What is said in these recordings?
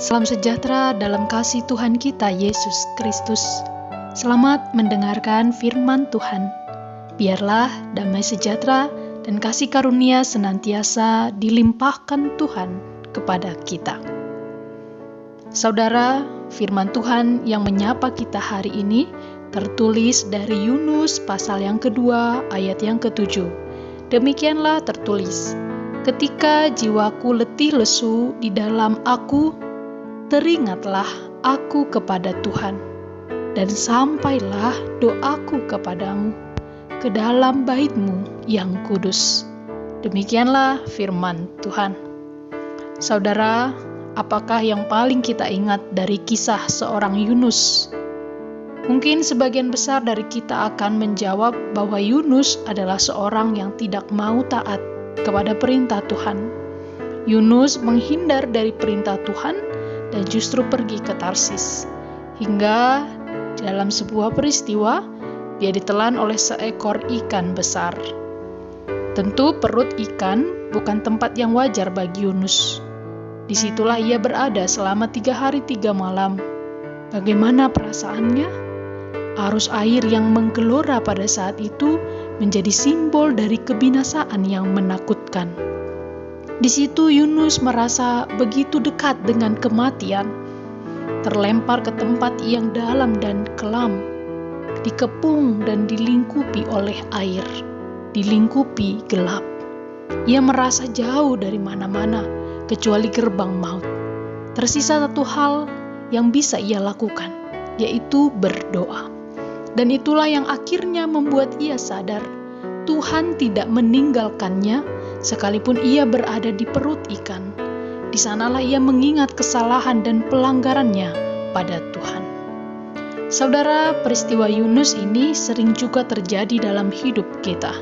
Salam sejahtera dalam kasih Tuhan kita Yesus Kristus. Selamat mendengarkan firman Tuhan. Biarlah damai sejahtera dan kasih karunia senantiasa dilimpahkan Tuhan kepada kita. Saudara, firman Tuhan yang menyapa kita hari ini tertulis dari Yunus pasal yang kedua ayat yang ke-7. Demikianlah tertulis, ketika jiwaku letih lesu di dalam aku, teringatlah aku kepada Tuhan, dan sampailah doaku kepadamu ke dalam bait-Mu yang kudus. Demikianlah firman Tuhan. Saudara, apakah yang paling kita ingat dari kisah seorang Yunus? Mungkin sebagian besar dari kita akan menjawab bahwa Yunus adalah seorang yang tidak mau taat kepada perintah Tuhan. Yunus menghindar dari perintah Tuhan dan justru pergi ke Tarsis. Hingga dalam sebuah peristiwa, dia ditelan oleh seekor ikan besar. Tentu perut ikan bukan tempat yang wajar bagi Yunus. Disitulah ia berada selama 3 hari 3 malam. Bagaimana perasaannya? Arus air yang menggelora pada saat itu menjadi simbol dari kebinasaan yang menakutkan. Di situ Yunus merasa begitu dekat dengan kematian, terlempar ke tempat yang dalam dan kelam, dikepung dan dilingkupi oleh air, dilingkupi gelap. Ia merasa jauh dari mana-mana kecuali gerbang maut. Tersisa satu hal yang bisa ia lakukan, yaitu berdoa. Dan itulah yang akhirnya membuat ia sadar Tuhan tidak meninggalkannya sekalipun ia berada di perut ikan. Di sanalah ia mengingat kesalahan dan pelanggarannya pada Tuhan. Saudara, peristiwa Yunus ini sering juga terjadi dalam hidup kita.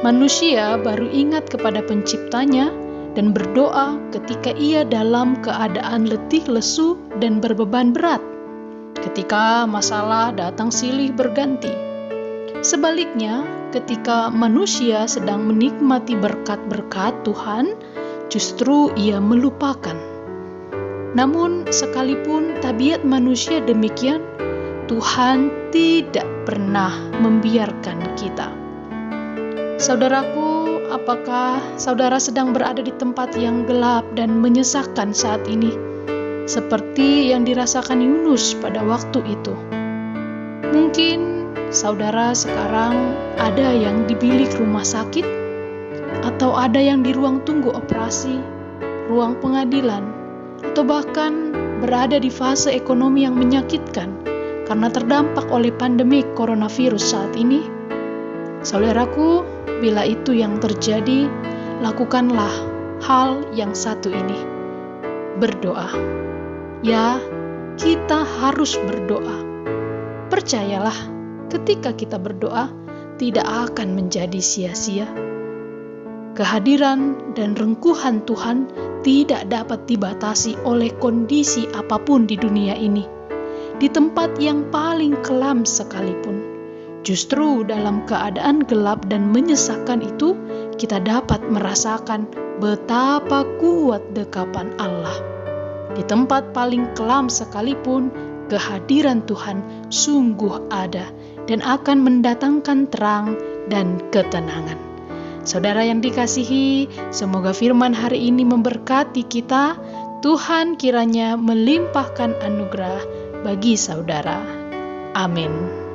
Manusia baru ingat kepada penciptanya dan berdoa ketika ia dalam keadaan letih lesu dan berbeban berat. Ketika masalah datang silih berganti. Sebaliknya, ketika manusia sedang menikmati berkat-berkat Tuhan, justru ia melupakan. Namun, sekalipun tabiat manusia demikian, Tuhan tidak pernah membiarkan kita. Saudaraku, apakah saudara sedang berada di tempat yang gelap dan menyesakkan saat ini? Seperti yang dirasakan Yunus pada waktu itu. Mungkin saudara sekarang ada yang di bilik rumah sakit, atau ada yang di ruang tunggu operasi, ruang pengadilan, atau bahkan berada di fase ekonomi yang menyakitkan karena terdampak oleh pandemi coronavirus saat ini. Saudaraku, bila itu yang terjadi, lakukanlah hal yang satu ini, berdoa. Ya, kita harus berdoa. Percayalah, ketika kita berdoa, tidak akan menjadi sia-sia. Kehadiran dan rengkuhan Tuhan tidak dapat dibatasi oleh kondisi apapun di dunia ini. Di tempat yang paling kelam sekalipun, justru dalam keadaan gelap dan menyesakkan itu, kita dapat merasakan betapa kuat dekapan Allah. Di tempat paling kelam sekalipun, kehadiran Tuhan sungguh ada dan akan mendatangkan terang dan ketenangan. Saudara yang dikasihi, semoga firman hari ini memberkati kita. Tuhan kiranya melimpahkan anugerah bagi saudara. Amin.